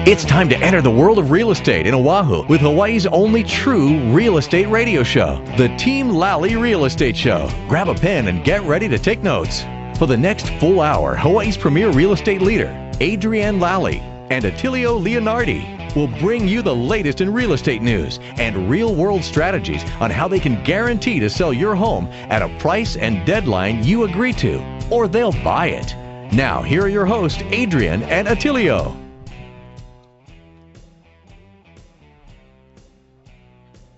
It's time to enter the world of real estate in Oahu with Hawaii's only true real estate radio show, the Team Lally Real Estate Show. Grab a pen and get ready to take notes. For the next full hour, Hawaii's premier real estate leader, ADRIENNE Lally, and Attilio Leonardi will bring you the latest in real estate news and real-world strategies on how they can guarantee to sell your home at a price and deadline you agree to, or they'll buy it. Now, here are your hosts, ADRIENNE and Attilio.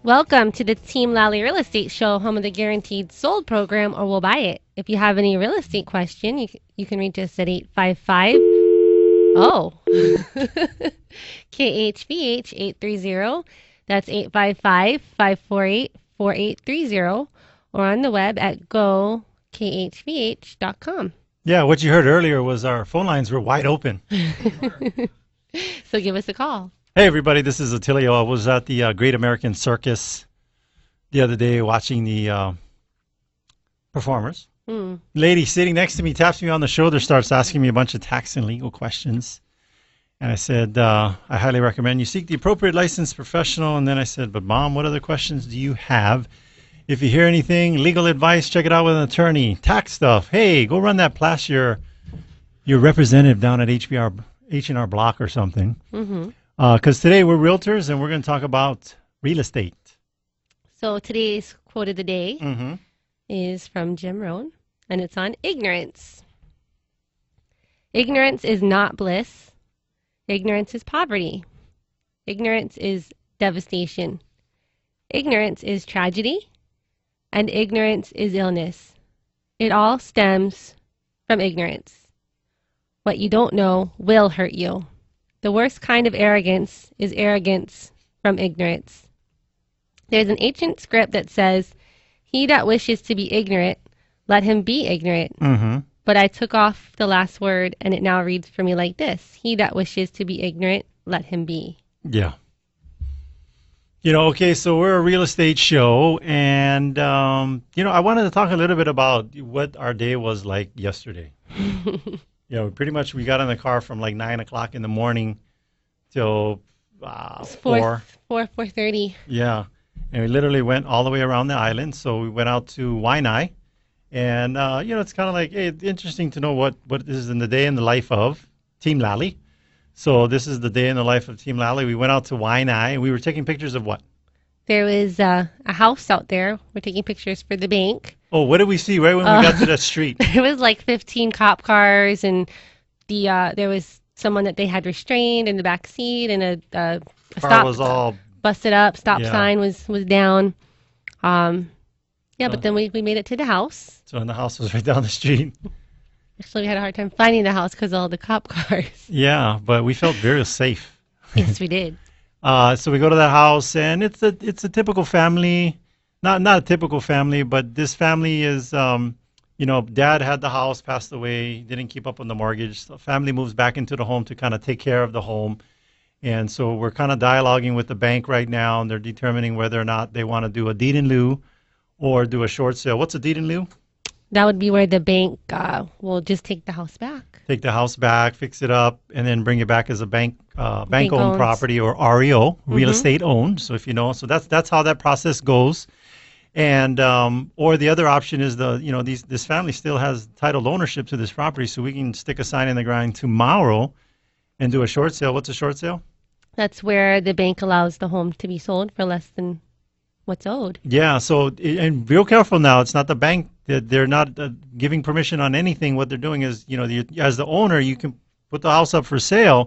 Welcome to the Team Lally Real Estate Show, home of the Guaranteed Sold program, or we'll buy it. If you have any real estate question, you can reach us at 855 KHVH 830. That's 855-548-4830, or on the web at gokHVH.com. Yeah, what you heard earlier was our phone lines were wide open. So give us a call. Hey, everybody, this is Attilio. I was at the Great American Circus the other day watching the performers. Lady sitting next to me taps me on the shoulder, starts asking me a bunch of tax and legal questions. And I said, I highly recommend you seek the appropriate licensed professional. And then I said, but Mom, what other questions do you have? If you hear anything, legal advice, check it out with an attorney. Tax stuff, hey, go run that past your representative down at H&R Block or something. Because today we're realtors and we're going to talk about real estate. So today's quote of the day is from Jim Rohn, and it's on ignorance. Ignorance is not bliss. Ignorance is poverty. Ignorance is devastation. Ignorance is tragedy. And ignorance is illness. It all stems from ignorance. What you don't know will hurt you. The worst kind of arrogance is arrogance from ignorance. There's an ancient script that says, he that wishes to be ignorant, let him be ignorant. But I took off the last word, and it now reads for me like this. He that wishes to be ignorant, let him be. Yeah. You know, okay, so we're a real estate show, and, I wanted to talk a little bit about what our day was like yesterday. Pretty much we got in the car from like 9 o'clock in the morning till 4:30. Yeah. And we literally went all the way around the island. So we went out to Waianae. And, it's kind of like, hey, it's interesting to know what is in the day in the life of Team Lally. So this is the day in the life of Team Lally. We went out to Waianae, and we were taking pictures of what? There was a house out there. We're taking pictures for the bank. Oh, what did we see right when we got to the street? There was like 15 cop cars, and there was someone that they had restrained in the back seat, and a car was all busted up. Stop sign was down. But then we made it to the house. So the house was right down the street. Actually, we had a hard time finding the house because of all the cop cars. Yeah, but we felt very safe. Yes, we did. So we go to that house, and it's a typical family. Not a typical family, but this family is, Dad had the house, passed away, didn't keep up on the mortgage. So family moves back into the home to kind of take care of the home. And so we're kind of dialoguing with the bank right now, and they're determining whether or not they want to do a deed in lieu or do a short sale. What's a deed in lieu? That would be where the bank will just take the house back. Take the house back, fix it up, and then bring it back as a bank-owned property, or REO, real estate owned. So if you know, so that's how that process goes. And or the other option is this family still has titled ownership to this property, so we can stick a sign in the ground tomorrow and do a short sale. What's a short sale? That's where the bank allows the home to be sold for less than what's owed. Yeah. So and real careful now. It's not the bank. They're not giving permission on anything. What they're doing is, as the owner, you can put the house up for sale.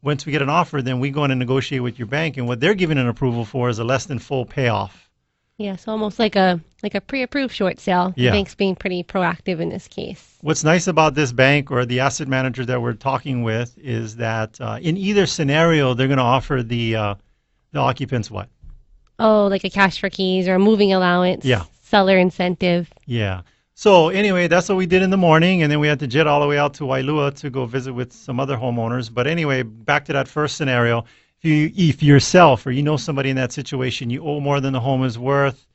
Once we get an offer, then we go in and negotiate with your bank, and what they're giving an approval for is a less than full payoff. Yeah, so almost like a pre-approved short sale. The bank's being pretty proactive in this case. What's nice about this bank or the asset manager that we're talking with is that in either scenario, they're going to offer the occupants what? Oh, like a cash for keys or a moving allowance. Yeah. Seller incentive. Yeah. So anyway, that's what we did in the morning, and then we had to jet all the way out to Wailua to go visit with some other homeowners. But anyway, back to that first scenario. If yourself or somebody in that situation, you owe more than the home is worth,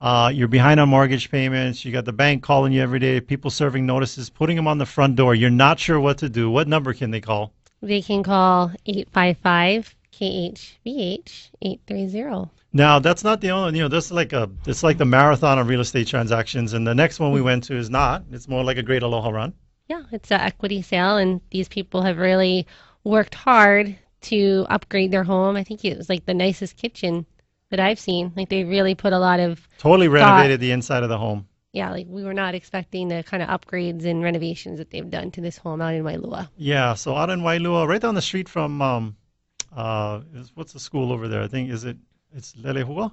you're behind on mortgage payments, you got the bank calling you every day, people serving notices, putting them on the front door, you're not sure what to do, what number can they call? They can call 855-KHVH-830. Now, that's not the only, this is it's like the marathon of real estate transactions. And the next one we went to is not. It's more like a great aloha run. Yeah, it's an equity sale, and these people have really worked hard to upgrade their home. I think it was like the nicest kitchen that I've seen. Like they really put a lot of Totally thought. renovated the inside of the home. Yeah, like we were not expecting the kind of upgrades and renovations that they've done to this home out in Wailua. Yeah, so out in Wailua, right down the street from what's the school over there? It's Lelehua?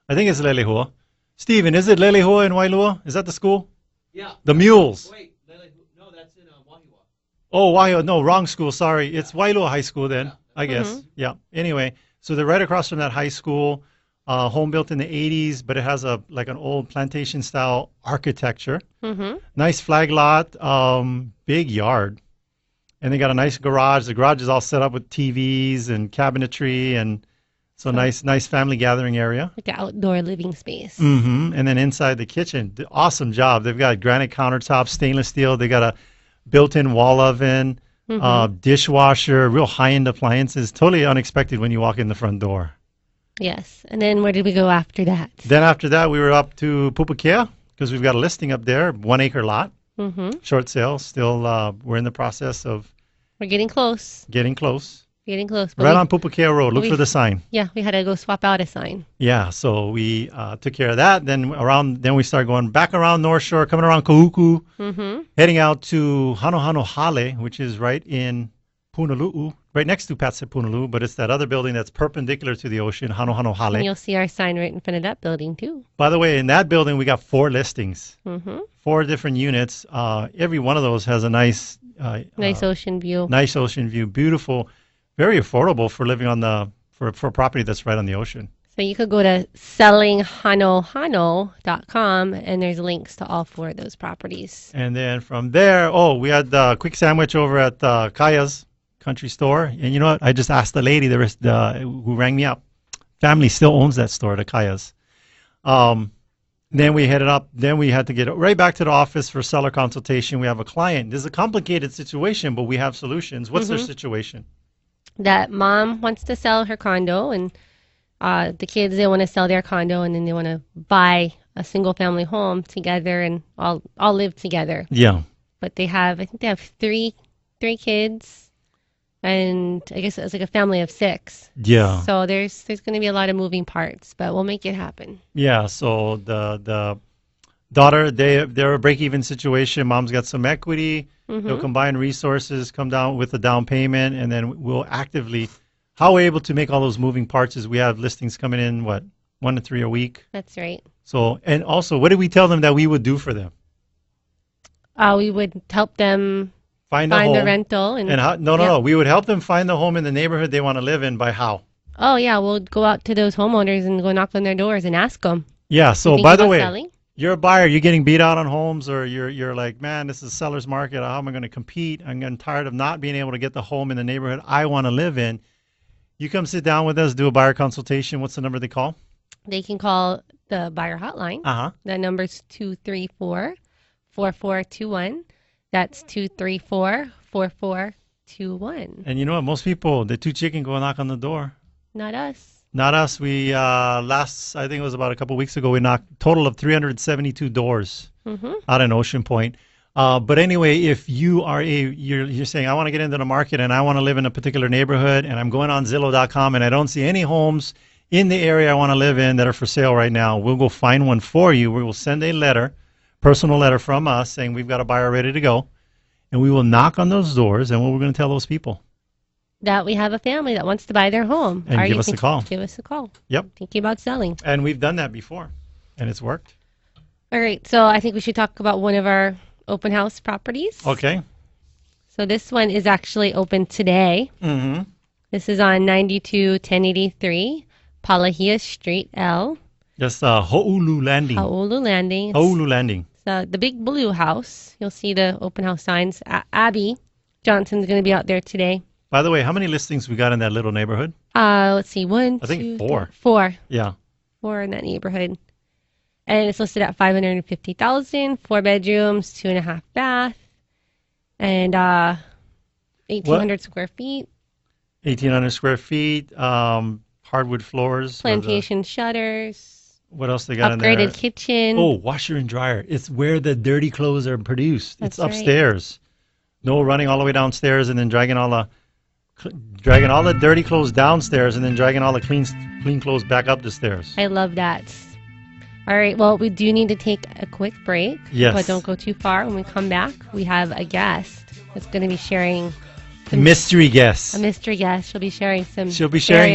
I think it's Lelehua. Steven, is it Lelehua in Wailua? Is that the school? Yeah. The Mules. Wait, no, that's in Wahihua. Oh, Wailua. No, wrong school. Sorry. It's Wailua High School then, I guess. Yeah. Anyway, so they're right across from that high school, home built in the 80s, but it has an old plantation style architecture. Nice flag lot, big yard. And they got a nice garage. The garage is all set up with TVs and cabinetry, and so nice family gathering area. Like an outdoor living space. And then inside the kitchen, awesome job. They've got granite countertops, stainless steel. They got a built-in wall oven, dishwasher, real high-end appliances. Totally unexpected when you walk in the front door. Yes. And then where did we go after that? Then after that, we were up to Pupukea because we've got a listing up there, 1 acre lot, short sale. Still, we're in the process of We're getting close. getting close. But Right on Pupukea Road. Look for the sign. Yeah, we had to go swap out a sign. Yeah, so we took care of that. Then we started going back around North Shore, coming around Kahuku, heading out to Hanohano Hale, which is right in Punalu'u, right next to Patse Punalu'u, but it's that other building that's perpendicular to the ocean, Hanohano Hale. And you'll see our sign right in front of that building, too. By the way, in that building, we got 4 listings, 4 different units. Every one of those has a nice ocean view. Nice ocean view, beautiful, very affordable for living on for a property that's right on the ocean. So you could go to sellinghanohano.com, and there's links to all 4 of those properties. And then from there, we had a quick sandwich over at Kaya's Country Store. And you know what? I just asked the lady who rang me up. Family still owns that store, the Kaya's. Then we headed up. Then we had to get right back to the office for seller consultation. We have a client. This is a complicated situation, but we have solutions. What's their situation? That mom wants to sell her condo, and the kids, they want to sell their condo, and then they want to buy a single family home together and all live together. Yeah. But I think they have three kids, and I guess it's like a family of 6. Yeah. So there's going to be a lot of moving parts, but we'll make it happen. Yeah. So the daughter, they're a break-even situation. Mom's got some equity. They'll combine resources, come down with a down payment, and then we'll actively. How we're able to make all those moving parts is we have listings coming in 1 to 3 a week. That's right. So, and also, what did we tell them that we would do for them? We would help them find the rental, no. We would help them find the home in the neighborhood they want to live in by how? Oh yeah, we'll go out to those homeowners and go knock on their doors and ask them. Yeah. So by the way, selling? You're a buyer, you're getting beat out on homes, or you're like, man, this is a seller's market. How am I going to compete? I'm getting tired of not being able to get the home in the neighborhood I want to live in. You come sit down with us, do a buyer consultation. What's the number they call? They can call the buyer hotline. That number's 234-4421. That's 234-4421. And you know what? Most people, they're too chicken, go knock on the door. Not us. Not us. We I think it was about a couple of weeks ago, we knocked a total of 372 doors out in Ocean Point. But anyway, if you are you're saying, I want to get into the market and I want to live in a particular neighborhood, and I'm going on Zillow.com and I don't see any homes in the area I want to live in that are for sale right now, we'll go find one for you. We will send a letter, personal letter from us saying we've got a buyer ready to go, and we will knock on those doors, and what we're going to tell those people? That we have a family that wants to buy their home. And give us a call. Give us a call. Yep. Thinking about selling. And we've done that before, and it's worked. All right, so I think we should talk about one of our open house properties. Okay. So this one is actually open today. This is on 92-1083 Palahia Street L. Just Ho'ulu Landing. Ho'ulu Landing. Ho'ulu Landing. So the big blue house. You'll see the open house signs. Abby Johnson's going to be out there today. By the way, how many listings we got in that little neighborhood? Let's see. I think 4. 4. Yeah. 4 in that neighborhood. And it's listed at $550,000, 4 bedrooms, 2.5 bath. And 1,800 square feet. 1,800 square feet. Hardwood floors. Plantation shutters. What else they got in there? Upgraded kitchen. Oh, washer and dryer. It's where the dirty clothes are produced. That's it's upstairs. Right. No running all the way downstairs and then dragging all the dirty clothes downstairs and then dragging all the clean clothes back up the stairs. I love that. All right, well, we do need to take a quick break. Yes. But don't go too far. When we come back, we have a guest that's going to be sharing... mystery guest. A mystery guest. She'll be sharing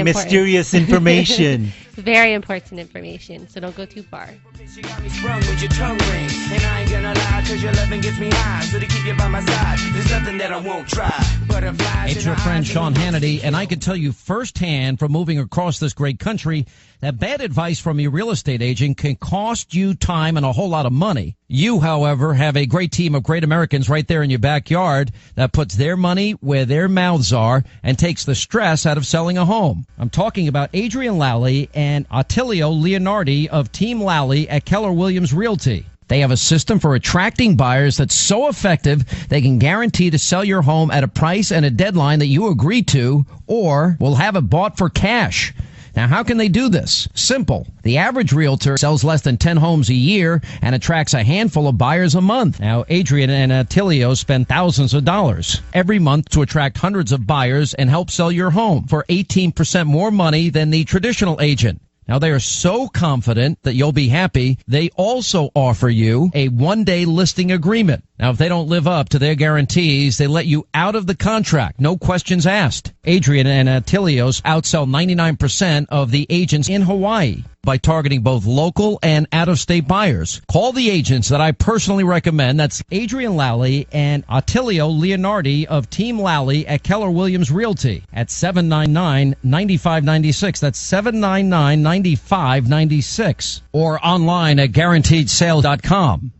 mysterious information. Very important information, so don't go too far. She got me sprung with your tongue ring. And I ain't gonna lie, cause your loving gets me high. So to keep you by my side, there's nothing that I won't try. Butterflies. It's your friend Sean Hannity, and I can tell you firsthand from moving across this great country that bad advice from your real estate agent can cost you time and a whole lot of money. You, however, have a great team of great Americans right there in your backyard that puts their money where their mouths are and takes the stress out of selling a home. I'm talking about Adrienne Lally and Attilio Leonardi of Team Lally at Keller Williams Realty. They have a system for attracting buyers that's so effective they can guarantee to sell your home at a price and a deadline that you agree to, or will have it bought for cash. Now, how can they do this? Simple. The average realtor sells less than 10 homes a year and attracts a handful of buyers a month. Now, Adrienne and Attilio spend thousands of dollars every month to attract hundreds of buyers and help sell your home for 18% more money than the traditional agent. Now, they are so confident that you'll be happy, they also offer you a one-day listing agreement. Now, if they don't live up to their guarantees, they let you out of the contract. No questions asked. Adrienne and Attilios outsell 99% of the agents in Hawaii by targeting both local and out-of-state buyers. Call the agents that I personally recommend. That's Adrienne Lally and Attilio Leonardi of Team Lally at Keller Williams Realty at 799-9596. That's 799-9596. Or online at guaranteedsale.com.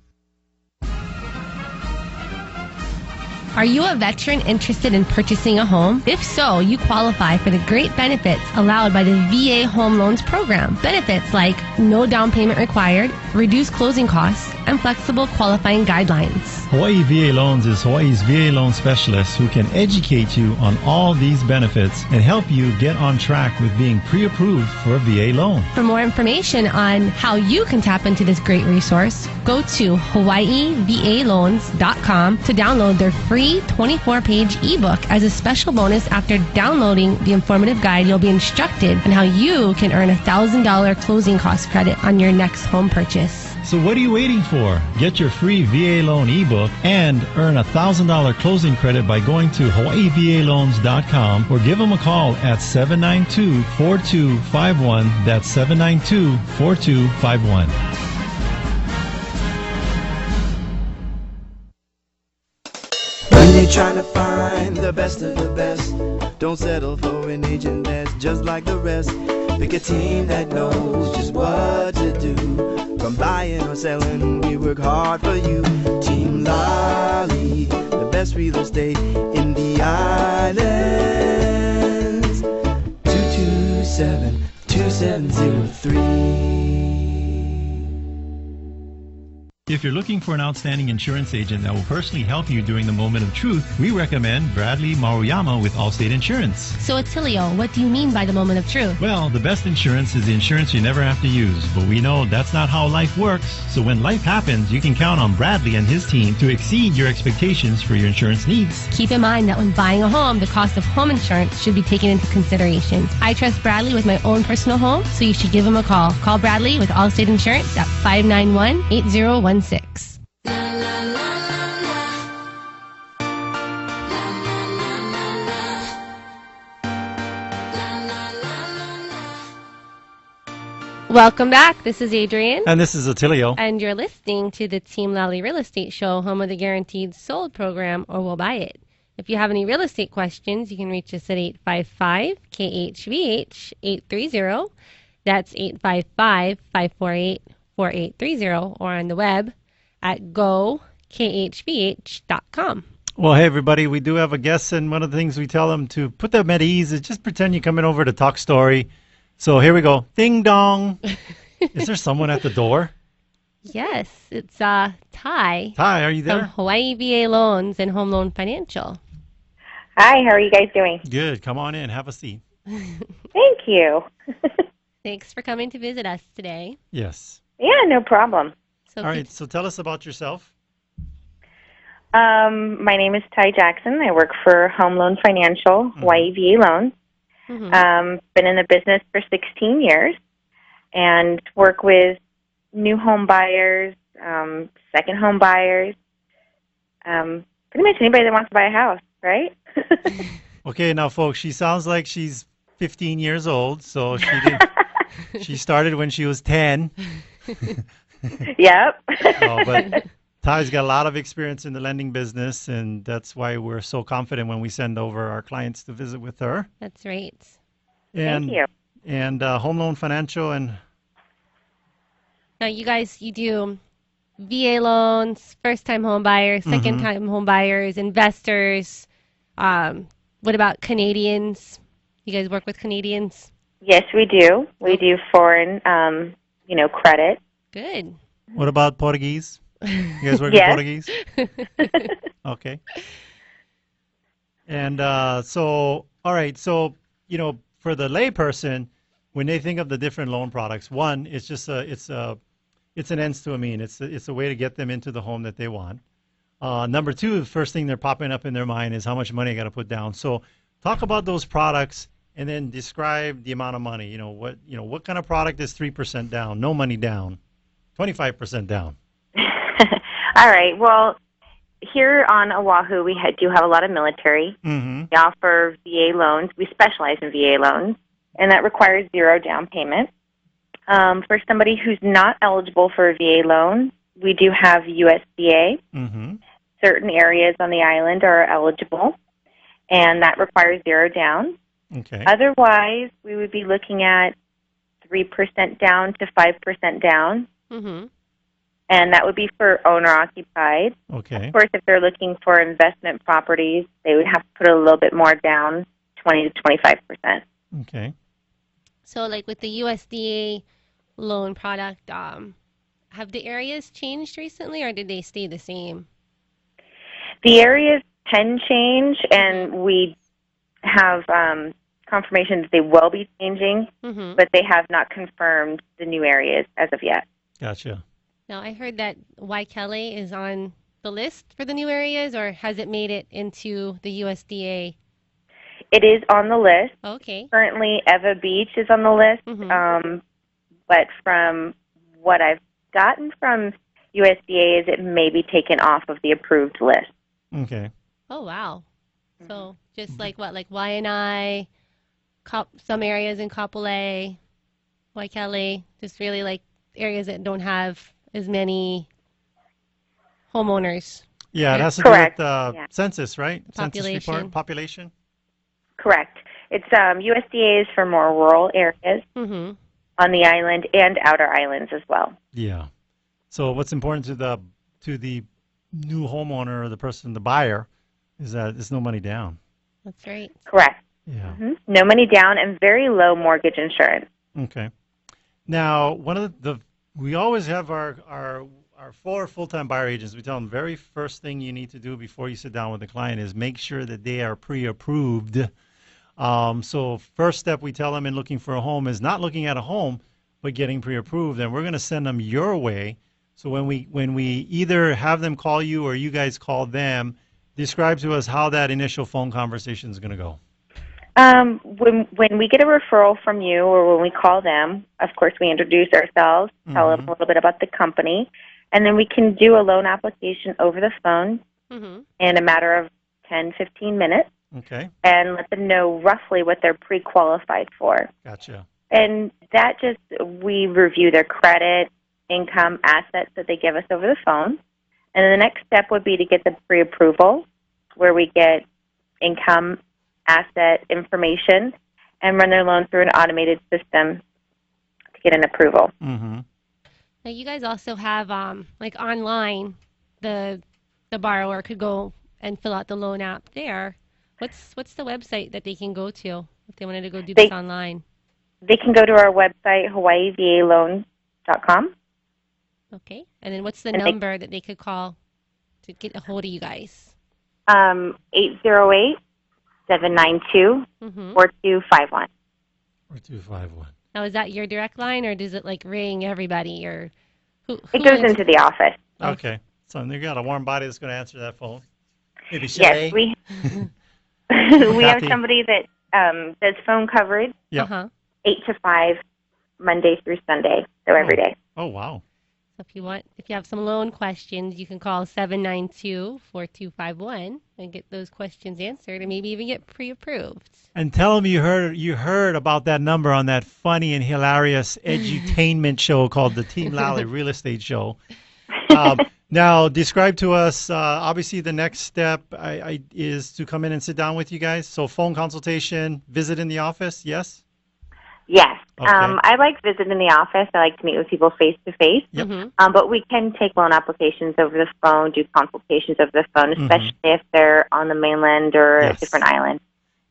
Are you a veteran interested in purchasing a home? If so, you qualify for the great benefits allowed by the VA Home Loans Program. Benefits like no down payment required, reduced closing costs, and flexible qualifying guidelines. Hawaii VA Loans is Hawaii's VA loan specialist who can educate you on all these benefits and help you get on track with being pre-approved for a VA loan. For more information on how you can tap into this great resource, go to hawaiivaloans.com to download their free 24-page ebook. As a special bonus, after downloading the informative guide, you'll be instructed on how you can earn $1,000 closing cost credit on your next home purchase. So what are you waiting for? Get your free VA loan ebook and earn $1,000 closing credit by going to hawaiivaloans.com or give them a call at 792-4251. That's 792-4251. When you're trying to find the best of the best, don't settle for an agent that's just like the rest. Pick a team that knows just what to do. From buying or selling, we work hard for you. Team Lally, the best real estate in the islands. 227-2703. If you're looking for an outstanding insurance agent that will personally help you during the moment of truth, we recommend Bradley Maruyama with Allstate Insurance. So, Attilio, what do you mean by the moment of truth? Well, the best insurance is the insurance you never have to use, but we know that's not how life works. So when life happens, you can count on Bradley and his team to exceed your expectations for your insurance needs. Keep in mind that when buying a home, the cost of home insurance should be taken into consideration. I trust Bradley with my own personal home, so you should give him a call. Call Bradley with Allstate Insurance at 591-8016. Welcome back. This is Adrienne. And this is Attilio. And you're listening to the Team Lally Real Estate Show, home of the Guaranteed Sold program, or We'll Buy It. If you have any real estate questions, you can reach us at 855-KHVH-830. That's 855-548-4830, or on the web at gokHVH.com. Well, hey, everybody, we do have a guest, and one of the things we tell them to put them at ease is just pretend you're coming over to talk story. So here we go. Ding dong. Is there someone at the door? Yes, it's TAI. TAI, are you there? From Hawaii VA Loans and Home Loan Financial. Hi, how are you guys doing? Good. Come on in. Have a seat. Thank you. Thanks for coming to visit us today. Yes. Yeah, no problem. So All right. So tell us about yourself. My name is Ty Jackson. I work for Home Loan Financial, Hawaii VA Loans. Been in the business for 16 years and work with new home buyers, second home buyers, pretty much anybody that wants to buy a house, right? Okay, now, folks, she sounds like she's 15 years old, so she started when she was 10. Yep. But Ty's got a lot of experience in the lending business, and that's why we're so confident when we send over our clients to visit with her. That's right. And, Thank you. And Home Loan Financial and... Now, you guys, you do VA loans, first-time home buyers, second-time home buyers, investors. What about Canadians? You guys work with Canadians? Yes, we do. We do foreign, credit. Good. What about Portuguese? You guys work Yes. with Portuguese? Okay. And all right, so, for the layperson, when they think of the different loan products, one, it's just it's an ends to a mean. It's a way to get them into the home that they want. Number two, the first thing they're popping up in their mind is how much money I got to put down. So talk about those products and then describe the amount of money. What kind of product is 3% down, no money down, 25% down? All right. Well, here on Oahu, we do have a lot of military. We offer VA loans. We specialize in VA loans, and that requires zero down payment. For somebody who's not eligible for a VA loan, we do have USDA. Certain areas on the island are eligible, and that requires zero down. Okay. Otherwise, we would be looking at 3% down to 5% down. And that would be for owner-occupied. Okay. Of course, if they're looking for investment properties, they would have to put a little bit more down, 20 to 25%. Okay. So, like with the USDA loan product, have the areas changed recently, or did they stay the same? The areas can change, and we have confirmation that they will be changing, but they have not confirmed the new areas as of yet. Gotcha. Now, I heard that Waikele is on the list for the new areas, or has it made it into the USDA? It is on the list. Okay. Currently, Eva Beach is on the list, but from what I've gotten from USDA is it may be taken off of the approved list. Okay. Oh, wow. So just like what, like Waianae, some areas in Kapolei, Waikele, just really like areas that don't have as many homeowners. Yeah, it has to Correct. do with census, right? Population. Census report, population? Correct. It's USDA is for more rural areas on the island and outer islands as well. Yeah. So what's important to the new homeowner or the person, the buyer, is that there's no money down. That's right. Correct. Yeah. No money down and very low mortgage insurance. Okay. Now, one of we always have our 4 full-time buyer agents. We tell them very first thing you need to do before you sit down with the client is make sure that they are pre-approved. So first step we tell them in looking for a home is not looking at a home, but getting pre-approved. And we're going to send them your way. So when we either have them call you or you guys call them, describe to us how that initial phone conversation is going to go. When we get a referral from you or when we call them, of course we introduce ourselves, tell them a little bit about the company, and then we can do a loan application over the phone in a matter of 10, 15 minutes. Okay. And let them know roughly what they're pre-qualified for. Gotcha. And that we review their credit, income, assets that they give us over the phone. And then the next step would be to get the pre-approval, where we get income, asset information, and run their loan through an automated system to get an approval. Now, you guys also have, like online, the borrower could go and fill out the loan app there. What's the website that they can go to if they wanted to go do this online? They can go to our website, hawaiivalloan.com. Okay. And then what's the number that they could call to get a hold of you guys? 808 792-4251. 4251. Now, is that your direct line, or does it like ring everybody, or who It goes into the office. Okay. So you got a warm body that's going to answer that phone. Maybe Yes, Shay. we we have Kathy? somebody that does phone coverage Yeah. 8 to 5, Monday through Sunday, so every day. Oh, wow. So if you have some loan questions, you can call 792-4251 and get those questions answered, and maybe even get pre-approved. And tell them you heard about that number on that funny and hilarious edutainment show called the Team Lally Real Estate Show. Now, describe to us, obviously the next step is to come in and sit down with you guys. So phone consultation, visit in the office, yes? Yes. Okay. I like visiting the office. I like to meet with people face-to-face. Yep. But we can take loan applications over the phone, do consultations over the phone, especially if they're on the mainland or a different island.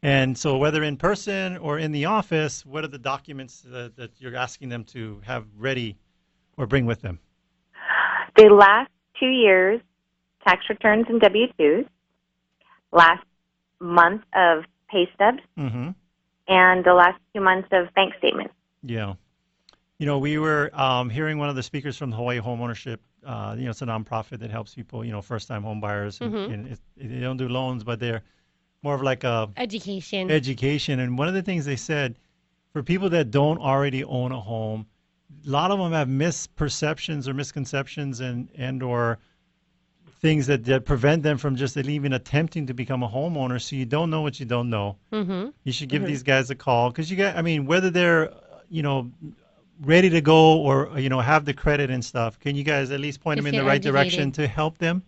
And so whether in person or in the office, what are the documents that you're asking them to have ready or bring with them? The last 2 years, tax returns and W-2s, last month of pay stubs, and the last 2 months of bank statements. Yeah. You know, we were hearing one of the speakers from the Hawaii Homeownership. It's a nonprofit that helps people, first-time home buyers. And they don't do loans, but they're more of like a education. And one of the things they said, for people that don't already own a home, a lot of them have misperceptions or misconceptions and or things that prevent them from just even attempting to become a homeowner. So you don't know what you don't know. You should give these guys a call because whether they're, ready to go or, have the credit and stuff, can you guys at least point them in the right direction to help them?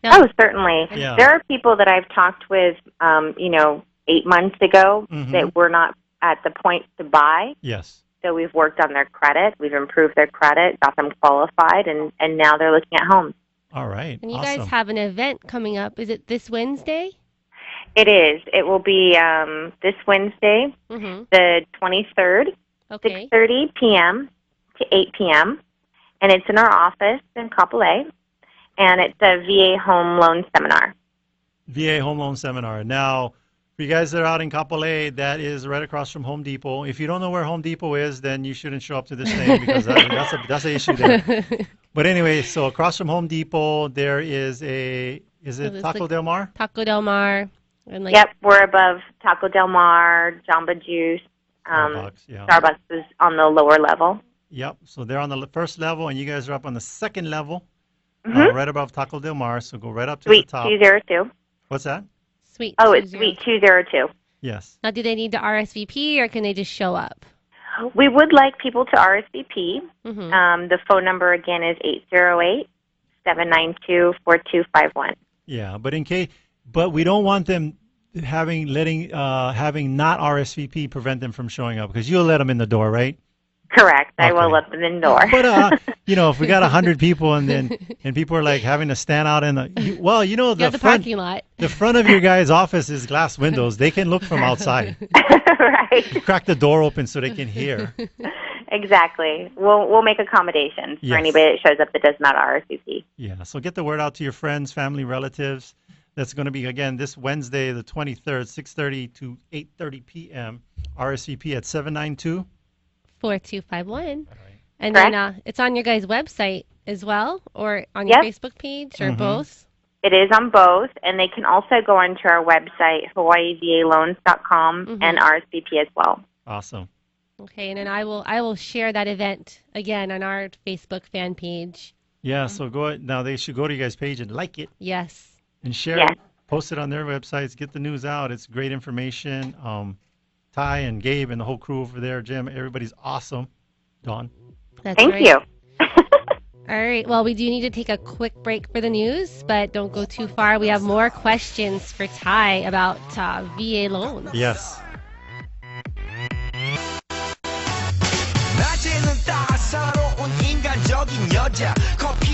Oh, certainly. Yeah. There are people that I've talked with, 8 months ago that were not at the point to buy. Yes. So we've worked on their credit. We've improved their credit, got them qualified, and now they're looking at homes. All right. And you awesome. guys have an event coming up. Is it this Wednesday? It is. It will be this Wednesday, the 23rd, 6:30 p.m. to 8 p.m., and it's in our office in Kapolei, and it's a VA home loan seminar. VA home loan seminar. Now, for you guys that are out in Kapolei, that is right across from Home Depot. If you don't know where Home Depot is, then you shouldn't show up to this thing because that's an issue there. But anyway, so across from Home Depot, there is Taco Del Mar? Taco Del Mar. And Yep, we're above Taco Del Mar, Jamba Juice. Starbucks is on the lower level. Yep, so they're on the first level, and you guys are up on the second level, right above Taco Del Mar. So go right up to the top. Suite 202. What's that? Suite. It's Suite 202. Yes. Now, do they need to RSVP, or can they just show up? We would like people to RSVP. The phone number again is 808-792-4251. Yeah, but we don't want them having not RSVP prevent them from showing up because you'll let them in the door, right? Correct. I will let them in the door. But if we got 100 people and people are like having to stand out in the the parking lot. The front of your guy's office is glass windows. They can look from outside. Right. You crack the door open so they can hear. Exactly. We'll make accommodations for anybody that shows up that does not RSVP. Yeah. So get the word out to your friends, family, relatives. That's going to be, again, this Wednesday, the 23rd, 6:30 to 8:30 p.m. RSVP at 792-4251. And then it's on your guys' website as well, or on your Facebook page, or both? It is on both, and they can also go onto our website, hawaiivaloans.com, and RSVP as well. Awesome. Okay, and then I will share that event again on our Facebook fan page. Yeah, so now they should go to you guys' page and like it. Yes. And share it, post it on their websites, get the news out. It's great information. Ty and Gabe and the whole crew over there, Jim, everybody's awesome. Dawn. Thank you. All right, well, we do need to take a quick break for the news, but don't go too far. We have more questions for Ty about VA loans. Yes.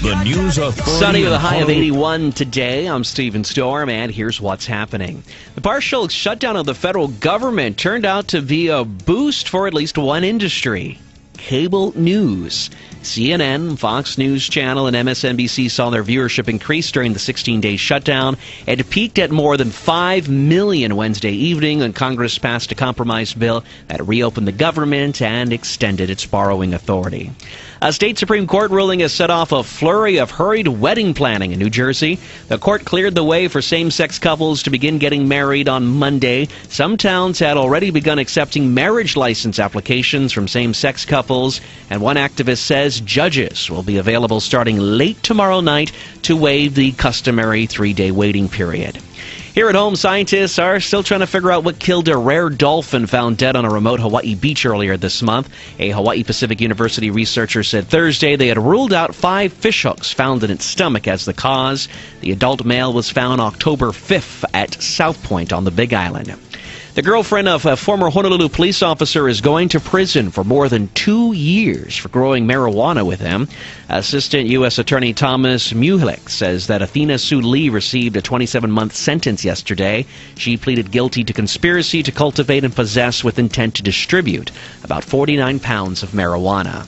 The News Authority. Sunny with a high of 81 today. I'm Stephen Storm, and here's what's happening. The partial shutdown of the federal government turned out to be a boost for at least one industry. cable news. CNN, Fox News Channel, and MSNBC saw their viewership increase during the 16-day shutdown. It peaked at more than 5 million Wednesday evening when Congress passed a compromise bill that reopened the government and extended its borrowing authority. A state Supreme Court ruling has set off a flurry of hurried wedding planning in New Jersey. The court cleared the way for same-sex couples to begin getting married on Monday. Some towns had already begun accepting marriage license applications from same-sex couples, and one activist says judges will be available starting late tomorrow night to waive the customary 3-day waiting period. Here at home, scientists are still trying to figure out what killed a rare dolphin found dead on a remote Hawaii beach earlier this month. A Hawaii Pacific University researcher said Thursday they had ruled out 5 fishhooks found in its stomach as the cause. The adult male was found October 5th at South Point on the Big Island. The girlfriend of a former Honolulu police officer is going to prison for more than 2 years for growing marijuana with him. Assistant U.S. Attorney Thomas Muhlick says that Athena Sue Lee received a 27-month sentence yesterday. She pleaded guilty to conspiracy to cultivate and possess with intent to distribute about 49 pounds of marijuana.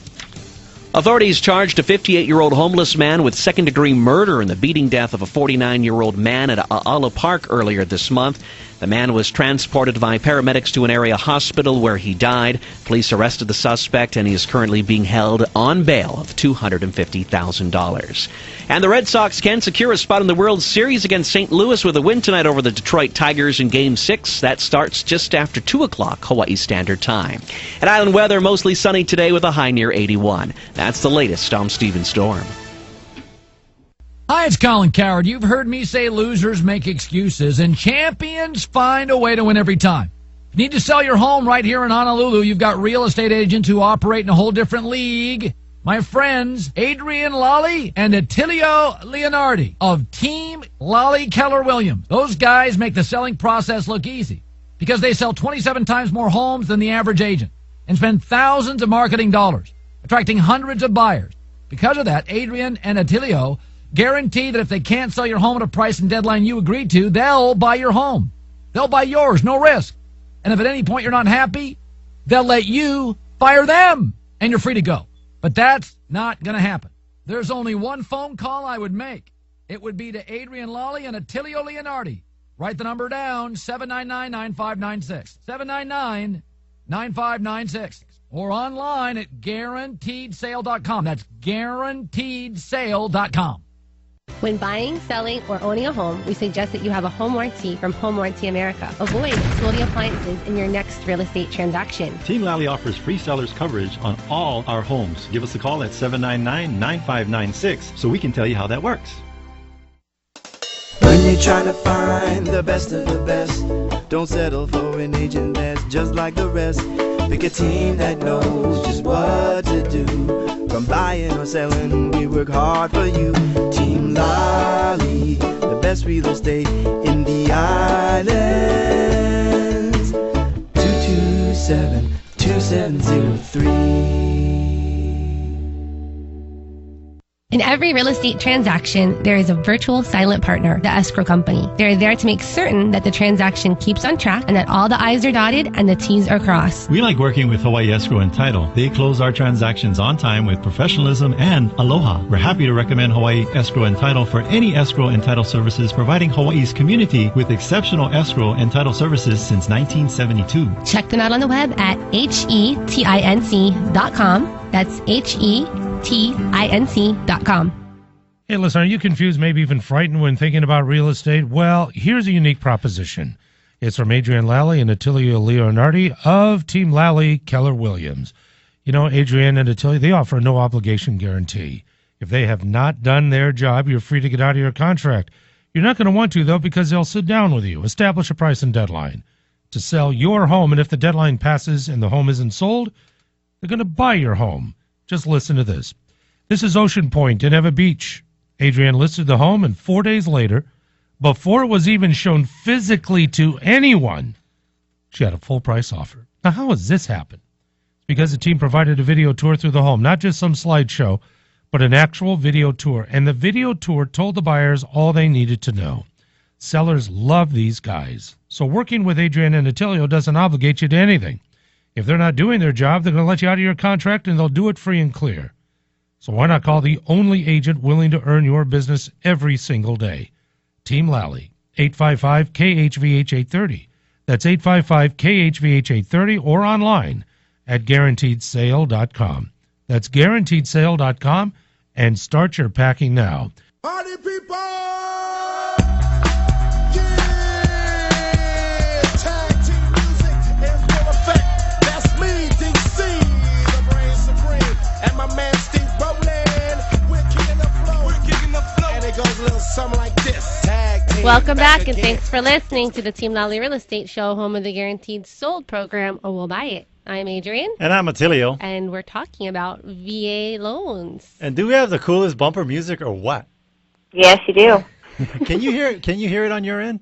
Authorities charged a 58-year-old homeless man with second-degree murder in the beating death of a 49-year-old man at A'ala Park earlier this month. The man was transported by paramedics to an area hospital where he died. Police arrested the suspect, and he is currently being held on bail of $250,000. And the Red Sox can secure a spot in the World Series against St. Louis with a win tonight over the Detroit Tigers in Game 6. That starts just after 2 o'clock Hawaii Standard Time. And island weather, mostly sunny today with a high near 81. That's the latest. I'm Stephen Storm. Hi, it's Colin Coward. You've heard me say losers make excuses and champions find a way to win every time. If you need to sell your home right here in Honolulu, you've got real estate agents who operate in a whole different league. My friends, ADRIENNE Lally and Attilio Leonardi of Team Lally Keller Williams. Those guys make the selling process look easy because they sell 27 times more homes than the average agent and spend thousands of marketing dollars, attracting hundreds of buyers. Because of that, ADRIENNE and Attilio guarantee that if they can't sell your home at a price and deadline you agreed to, they'll buy your home. They'll buy yours, no risk. And if at any point you're not happy, they'll let you fire them, and you're free to go. But that's not going to happen. There's only one phone call I would make. It would be to ADRIENNE Lally and Attilio Leonardi. Write the number down, 799-9596. 799-9596. Or online at guaranteedsale.com. That's guaranteedsale.com. When buying, selling, or owning a home, we suggest that you have a home warranty from Home Warranty America. Avoid faulty appliances in your next real estate transaction. Team Lally offers free seller's coverage on all our homes. Give us a call at 799-9596 so we can tell you how that works. When you're trying to find the best of the best, don't settle for an agent that's just like the rest. Pick a team that knows just what to do. From buying or selling, we work hard for you. Team Lally, the best real estate in the islands. 227-2703. In every real estate transaction, there is a virtual silent partner, the escrow company. They're there to make certain that the transaction keeps on track and that all the I's are dotted and the T's are crossed. We like working with Hawaii Escrow and Title. They close our transactions on time with professionalism and aloha. We're happy to recommend Hawaii Escrow and Title for any escrow and title services, providing Hawaii's community with exceptional escrow and title services since 1972. Check them out on the web at hetinc.com. That's hetinc.com. Hey, listen, are you confused, maybe even frightened when thinking about real estate? Well, here's a unique proposition. It's from ADRIENNE Lally and Attilio Leonardi of Team Lally Keller Williams. You know, ADRIENNE and Attilio, they offer a no-obligation guarantee. If they have not done their job, you're free to get out of your contract. You're not going to want to, though, because they'll sit down with you, establish a price and deadline to sell your home, and if the deadline passes and the home isn't sold, they're going to buy your home. Just listen to this. This is Ocean Point in Eva Beach. ADRIENNE listed the home, and 4 days later, before it was even shown physically to anyone, she had a full price offer. Now, how has this happened? It's because the team provided a video tour through the home, not just some slideshow, but an actual video tour. And the video tour told the buyers all they needed to know. Sellers love these guys. So working with ADRIENNE and Attilio doesn't obligate you to anything. If they're not doing their job, they're going to let you out of your contract, and they'll do it free and clear. So why not call the only agent willing to earn your business every single day? Team Lally, 855-KHVH-830. That's 855-KHVH-830 or online at guaranteedsale.com. That's guaranteedsale.com, and start your packing now. Party people! Welcome back, and thanks for listening to the Team Lally Real Estate Show, home of the Guaranteed Sold program, or We'll Buy It. I'm Adrienne. And I'm Attilio. And we're talking about VA loans. And do we have the coolest bumper music or what? Yes, you do. Can you hear it on your end?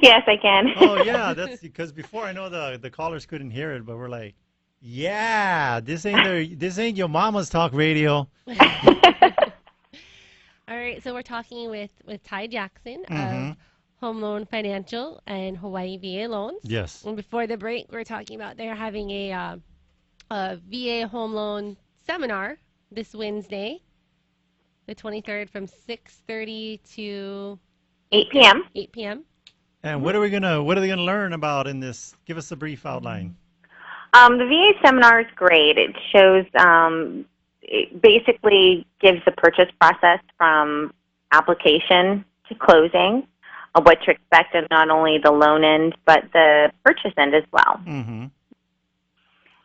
Yes, I can. Oh, yeah, that's because before I know the callers couldn't hear it, but we're like, yeah, this ain't your mama's talk radio. All right, so we're talking with Ty Jackson of Home Loan Financial and Hawaii VA Loans. Yes. And before the break, we're talking about they're having a VA home loan seminar this Wednesday, the 23rd, from 6:30 to 8 p.m. 8 p.m. And what are they gonna learn about in this? Give us a brief outline. The VA seminar is great. It shows. It basically gives the purchase process from application to closing, of what to expect of not only the loan end, but the purchase end as well. Mm-hmm.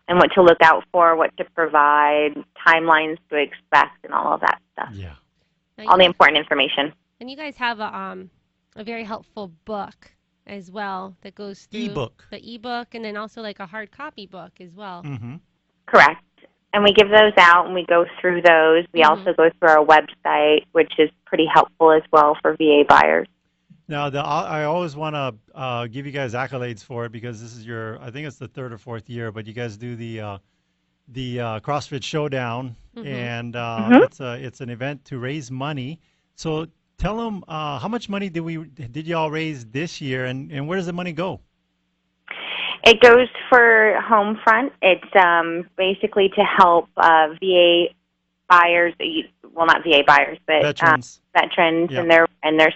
And what to look out for, what to provide, timelines to expect, and all of that stuff. Yeah. All the important information. And you guys have a very helpful book as well that goes through the ebook, and then also like a hard copy book as well. Mm-hmm. Correct. And we give those out, and we go through those. We also go through our website, which is pretty helpful as well for VA buyers. Now, I always want to give you guys accolades for it, because this is I think it's the third or fourth year, but you guys do the CrossFit Showdown, and it's an event to raise money. So tell them how much money did you all raise this year, and where does the money go? It goes for Homefront. It's basically to help VA buyers, well, not VA buyers, but veterans and their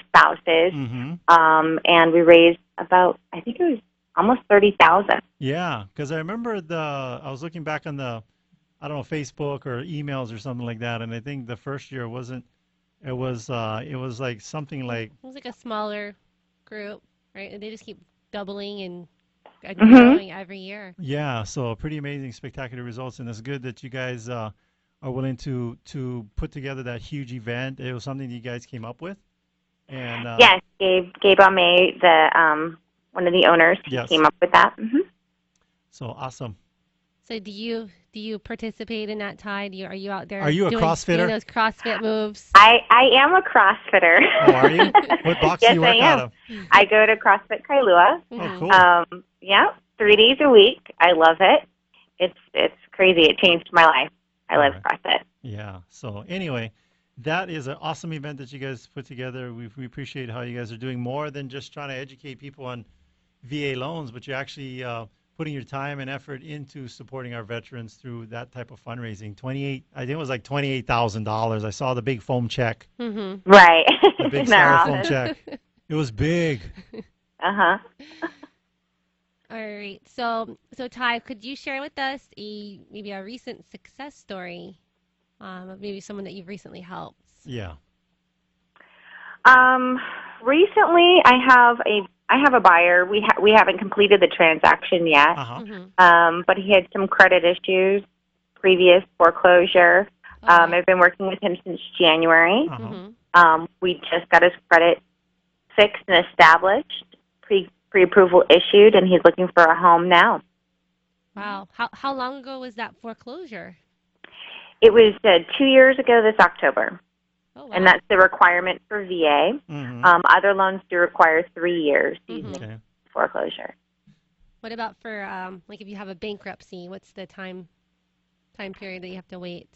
spouses. And we raised about, I think it was almost $30,000. Yeah, because I remember I was looking back on Facebook or emails or something like that, and I think the first year it was like something like, it was like a smaller group, right? They just keep doubling and growing every year. Yeah, so pretty amazing, spectacular results, and it's good that you guys are willing to put together that huge event. It was something you guys came up with, and yes, Gabe Almay, the one of the owners, came up with that. So awesome. So do you participate in that, Ty? Are you out there? Are you a CrossFitter? Doing those CrossFit moves? I am a CrossFitter. Oh, are you? What box do you work out of? I go to CrossFit Kailua. Oh, cool. Yeah, 3 days a week. I love it. It's crazy. It changed my life. I love CrossFit. Yeah. So anyway, that is an awesome event that you guys put together. We appreciate how you guys are doing more than just trying to educate people on VA loans, but you're actually putting your time and effort into supporting our veterans through that type of fundraising. I think it was like $28,000. I saw the big foam check. Right. The big styrofoam check. It was big. All right. So Ty, could you share with us maybe a recent success story of maybe someone that you've recently helped? Yeah. Recently, I have a buyer. We haven't completed the transaction yet, but he had some credit issues, previous foreclosure. I've been working with him since January. We just got his credit fixed and established, pre-approval issued, and he's looking for a home now. Wow. How long ago was that foreclosure? It was 2 years ago this October. Oh, wow. And that's the requirement for VA. Other loans do require 3 years foreclosure. What about for like if you have a bankruptcy? What's the time period that you have to wait?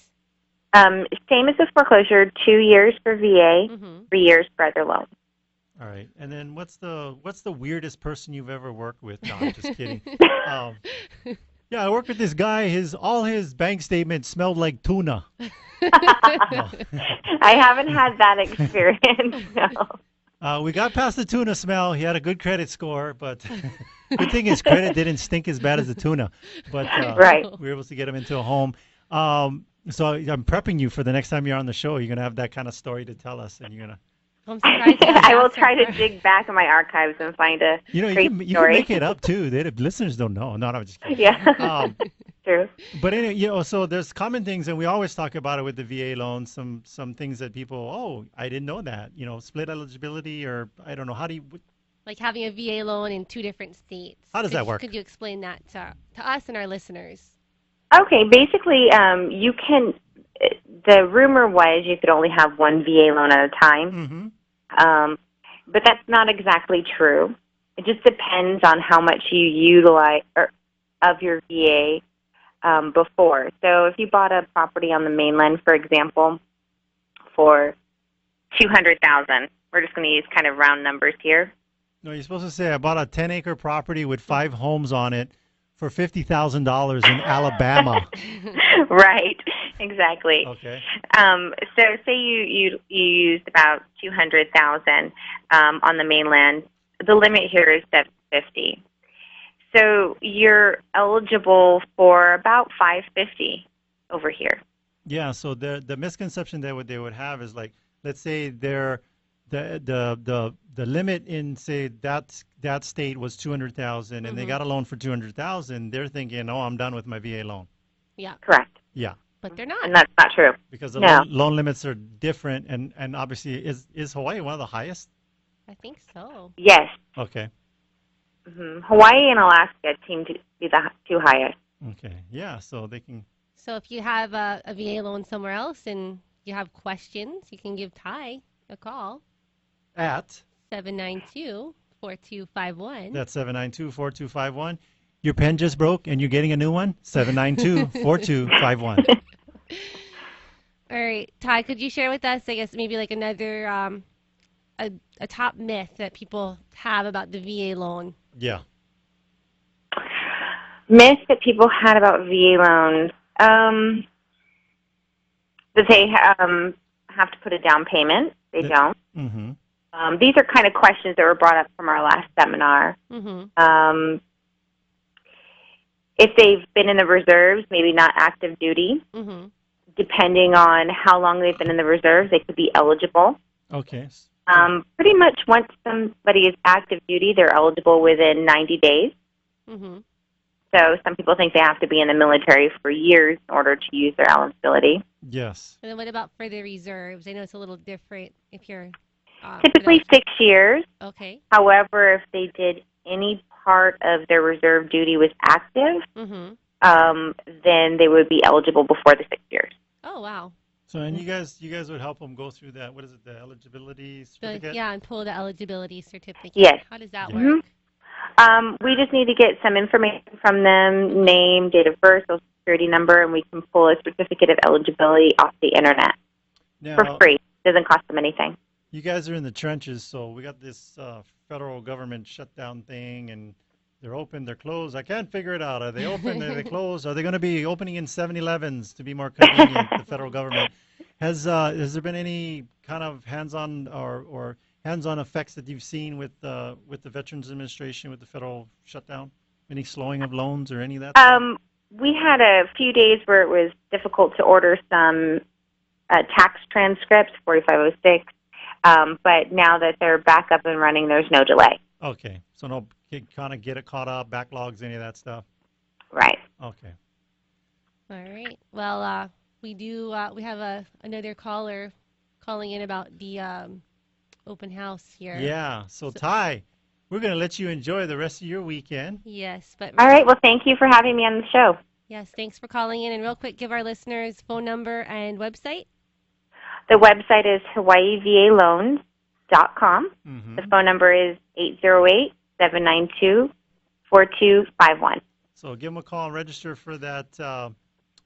Same as the foreclosure, 2 years for VA, 3 years for other loans. All right. And then what's the weirdest person you've ever worked with? No, I'm just kidding. Yeah, I worked with this guy. All his bank statements smelled like tuna. I haven't had that experience. No. We got past the tuna smell. He had a good credit score, but good thing his credit didn't stink as bad as the tuna. But Right. we were able to get him into a home. So I'm prepping you for the next time you're on the show. You're gonna have that kind of story to tell us, and you're gonna. I'm surprised. I will try to dig back in my archives and find a You great can story. make it up too. The listeners don't know. No, I'm just kidding. Yeah. True. But anyway, so there's common things, and we always talk about it with the VA loans. Some things that people, oh, I didn't know that. Split eligibility, or I don't know. How do you? Like having a VA loan in 2 different states. How does that work? Could you explain that to us and our listeners? Okay. Basically, you can. The rumor was you could only have one VA loan at a time. Mm-hmm. But that's not exactly true. It just depends on how much you utilize of your VA before. So if you bought a property on the mainland, for example, for $200,000, we're just going to use kind of round numbers here. No, you're supposed to say I bought a 10-acre property with 5 homes on it for $50,000 in Alabama. Right, exactly. Okay. So say you used about $200,000 on the mainland. The limit here is $750,000. So you're eligible for about $550,000 over here. Yeah. So the misconception that they would have is, like, let's say the limit in, say, that state was $200,000 and they got a loan for $200,000. They're thinking, oh, I'm done with my VA loan. Yeah. Correct. Yeah. But they're not. And that's not true. Because the No. loan limits are different, and obviously, is Hawaii one of the highest? I think so. Yes. Okay. Hawaii and Alaska seem to be the 2 highest. Okay. Yeah. So they can. So if you have a VA loan somewhere else and you have questions, you can give TAI a call. At 792-4251. That's 792-4251. Your pen just broke and you're getting a new one? 792-4251. All right, TAI, could you share with us, I guess, maybe like another a top myth that people have about the VA loan? Yeah. Myth that people had about VA loans, that they have to put a down payment. They don't. Mm-hmm. These are kind of questions that were brought up from our last seminar. Mm-hmm. If they've been in the reserves, maybe not active duty, Mm-hmm. depending on how long they've been in the reserves, they could be eligible. Okay. Pretty much once somebody is active duty, they're eligible within 90 days. Mm-hmm. So some people think they have to be in the military for years in order to use their eligibility. Yes. And then what about for the reserves? I know it's a little different if you're... Typically 6 years. Okay. However, if they did any part of their reserve duty was active, Mm-hmm. then they would be eligible before the 6 years. Oh, wow. So, and you guys would help them go through that, what is it, the eligibility certificate? Yeah, and pull the eligibility certificate. Yes. How does that Mhm. work? We just need to get some information from them, name, date of birth, social security number, and we can pull a certificate of eligibility off the internet Now, for free. It doesn't cost them anything. you guys are in the trenches, so we got this federal government shutdown thing, and they're open, they're closed. I can't figure it out. Are they open? Are they closed? Are they going to be opening in 7-Elevens to be more convenient, the federal government? Has there been any kind of hands-on or hands-on effects that you've seen with the Veterans Administration, with the federal shutdown? Any slowing of loans or any of that? We had a few days where it was difficult to order some tax transcripts, 4506, but now that they're back up and running, there's no delay. Okay, so no, kind of get it caught up, backlogs, any of that stuff? Right. Okay. All right. Well, we have another caller calling in about the open house here. Yeah, so TAI, we're going to let you enjoy the rest of your weekend. Yes, but All right. Well, thank you for having me on the show. yes, thanks for calling in. And real quick, give our listeners phone number and website. The website is hawaiivaloans.com. Mm-hmm. The phone number is 808-792-4251. So give them a call and register for that,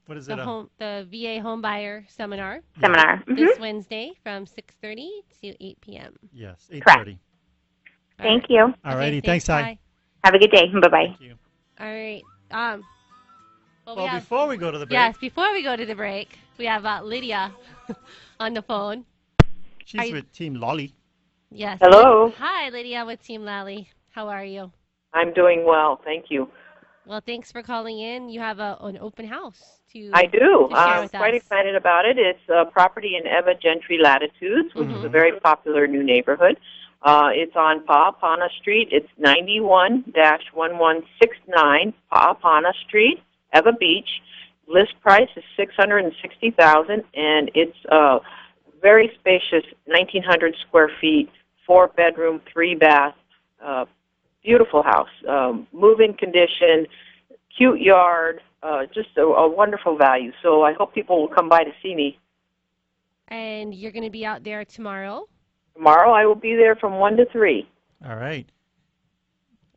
what is it? The VA Home Buyer Seminar Seminar. Mhm. this Wednesday from 6:30 to 8 p.m. Yes, Correct. 8:30. Thank you. All righty, thanks, TAI. Have a good day. Bye-bye. Thank you. All right. Well, before we go to the break. Yes, before we go to the break, we have Lydia on the phone. She's with Team Lally. Yes. Hello. Hi, Lydia with Team Lally. How are you? I'm doing well, thank you. Well, thanks for calling in. You have an open house I do. to share I'm with quite us. excited about it. It's a property in Eva Gentry Latitudes, which is a very popular new neighborhood. It's on Paapana Street. It's 91-1169 Paapana Street, Eva Beach. List price is $660,000, and it's very spacious, 1,900 square feet, 4-bedroom, 3-bath. Beautiful house, move-in condition, cute yard, just a wonderful value. So I hope people will come by to see me. And you're going to be out there tomorrow? Tomorrow I will be there from 1 to 3. All right.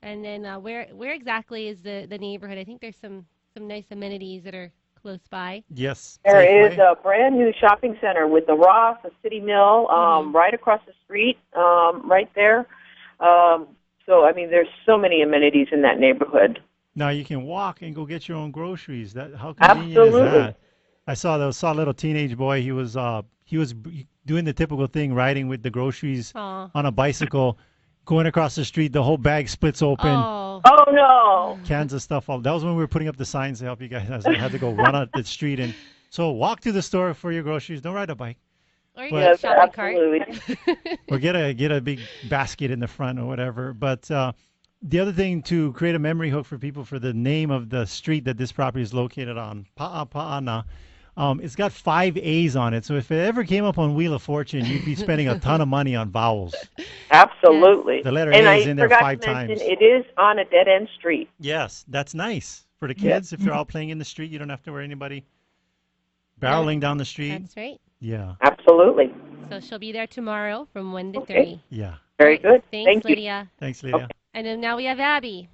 And then where exactly is the neighborhood? I think there's some nice amenities that are close by. Yes. There is a brand new shopping center with the Ross, a City Mill, right across the street, right there. So, I mean, there's so many amenities in that neighborhood. Now you can walk and go get your own groceries. How convenient is that? I saw a little teenage boy. He was doing the typical thing, riding with the groceries on a bicycle, going across the street. The whole bag splits open. Oh no! Cans of stuff. That was when we were putting up the signs to help you guys. I had to go run out the street and so walk to the store for your groceries. Don't ride a bike. Or you get a shopping cart. Or get a big basket in the front or whatever. But the other thing, to create a memory hook for people for the name of the street that this property is located on, Paapana, it's got 5 A's on it. So if it ever came up on Wheel of Fortune, you'd be spending a ton of money on vowels. Absolutely. The letter A is in there 5 times. times. It is on a dead-end street. Yes, that's nice. For the kids, if they're all playing in the street, you don't have to worry anybody barreling down the street. That's right. Yeah. Absolutely. So she'll be there tomorrow from 1 to 3. Yeah. Very good. Thanks, Thank you. Lydia. Thanks, Lydia. Okay. And then now we have Abby.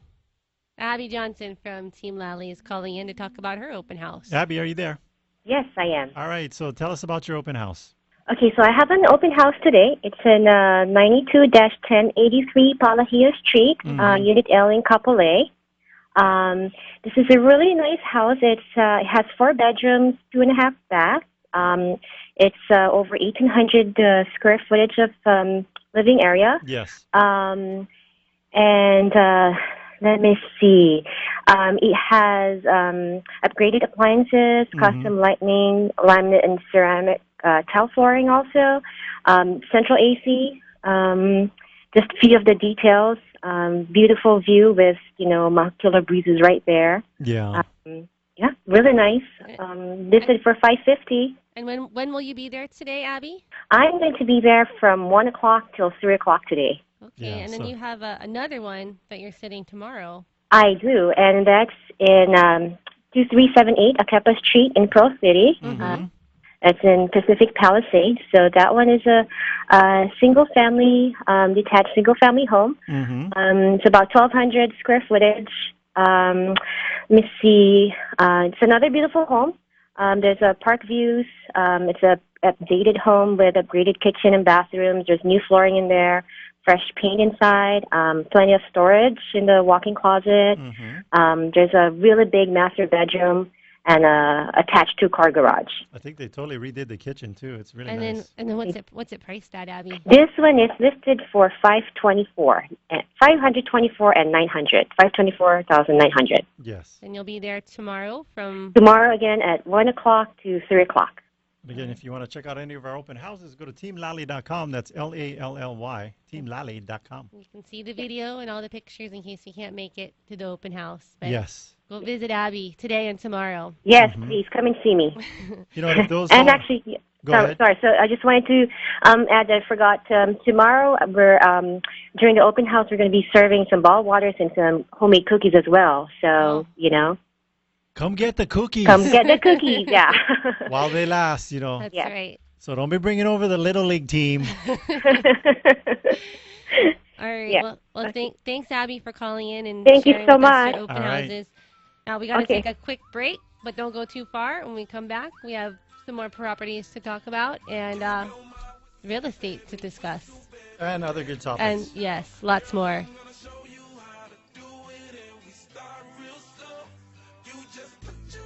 Abby Johnson from Team Lally is calling in to talk about her open house. Abby, are you there? Yes, I am. All right, so tell us about your open house. Okay, so I have an open house today. It's in 92-1083 Palahia Street, Unit L in Kapolei. This is a really nice house. It has 4 bedrooms, 2.5 baths. It's over 1,800 square footage of living area. Yes. And let me see. It has upgraded appliances, custom lighting, laminate and ceramic tile flooring also, central AC, just a few of the details, beautiful view with, macular breezes right there. Yeah. Yeah, really nice. Listed for $550. And when will you be there today, Abby? I'm going to be there from 1 o'clock till 3 o'clock today. Okay, and then you have another one that you're sitting tomorrow. I do, and that's in 2378 Akepa Street in Pearl City. It's in Pacific Palisades. So that one is a single-family, detached single-family home. It's about 1,200 square footage. Let me see. It's another beautiful home. There's park views. It's a updated home with upgraded kitchen and bathrooms. There's new flooring in there, fresh paint inside, plenty of storage in the walk-in closet. There's a really big master bedroom and attached 2-car garage. I think they totally redid the kitchen too. It's really nice. And then what's it priced at, Abby? This one is listed for $524 and $900. $524,900. Yes. And you'll be there tomorrow from tomorrow again at 1 o'clock to 3 o'clock. Again, if you want to check out any of our open houses, go to teamlally.com. That's LALLY, teamlally.com. You can see the video and all the pictures in case you can't make it to the open house. But yes. Go visit Abby today and tomorrow. Yes, please come and see me. If those and actually, sorry. So I just wanted to add that I forgot. Tomorrow, we're during the open house, we're going to be serving some bottled waters and some homemade cookies as well. So come get the cookies. Come get the cookies, yeah. While they last, That's right. So don't be bringing over the Little League team. All right. Yeah. Well, thanks, Abby, for calling in and thank you sharing so with us much. your open All right. houses. Now we got to take a quick break, but don't go too far. When we come back, we have some more properties to talk about and real estate to discuss. And other good topics. And yes, lots more. Show you how to do it, and we start real slow. You just put your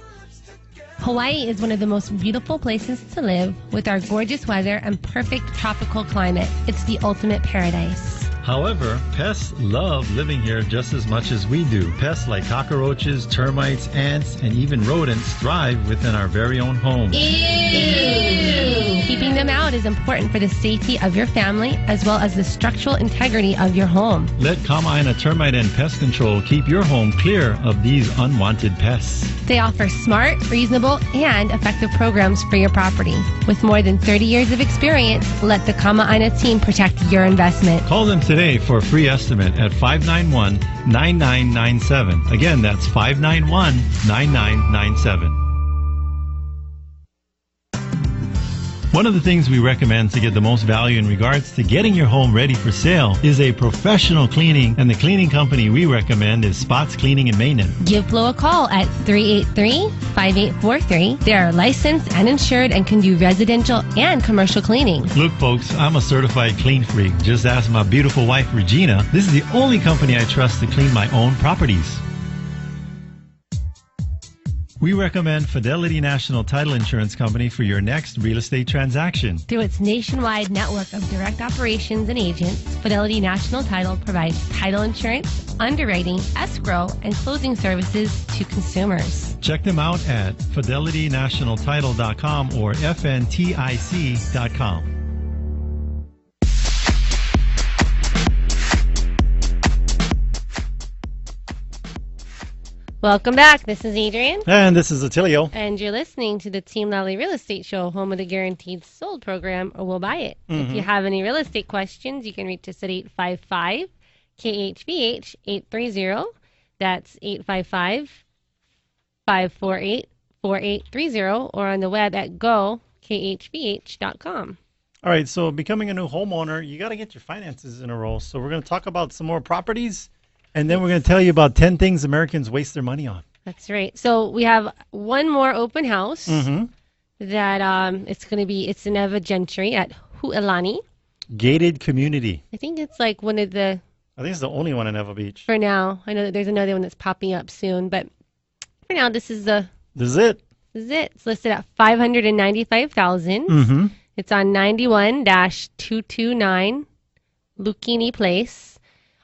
Hawaii is one of the most beautiful places to live with our gorgeous weather and perfect tropical climate. It's the ultimate paradise. However, pests love living here just as much as we do. Pests like cockroaches, termites, ants, and even rodents thrive within our very own homes. Ew! Keeping them out is important for the safety of your family as well as the structural integrity of your home. Let Kama'aina Termite and Pest Control keep your home clear of these unwanted pests. They offer smart, reasonable, and effective programs for your property. With more than 30 years of experience, let the Kama'aina team protect your investment. Call them today for a free estimate at 591-9997. Again, that's 591-9997. One of the things we recommend to get the most value in regards to getting your home ready for sale is a professional cleaning, and the cleaning company we recommend is Spots Cleaning and Maintenance. Give Flo a call at 383-5843. They are licensed and insured and can do residential and commercial cleaning. Look, folks, I'm a certified clean freak. Just ask my beautiful wife, Regina. This is the only company I trust to clean my own properties. We recommend Fidelity National Title Insurance Company for your next real estate transaction. Through its nationwide network of direct operations and agents, Fidelity National Title provides title insurance, underwriting, escrow, and closing services to consumers. Check them out at fidelitynationaltitle.com or fntic.com. Welcome back. This is Adrienne. And this is Attilio. And you're listening to the Team Lally Real Estate Show, home of the Guaranteed Sold program, or We'll Buy It. If you have any real estate questions, you can reach us at 855-KHVH-830. That's 855-548-4830, or on the web at gokHVH.com. All right, so becoming a new homeowner, you got to get your finances in a row. So we're going to talk about some more properties. And then we're going to tell you about 10 things Americans waste their money on. That's right. So we have one more open house that it's in Eva Gentry at Hu'elani. Gated community. I think it's like one of the... I think it's the only one in Eva Beach. For now. I know that there's another one that's popping up soon, but for now, this is it. This is it. It's listed at $595,000. It's on 91-229 Lucchini Place.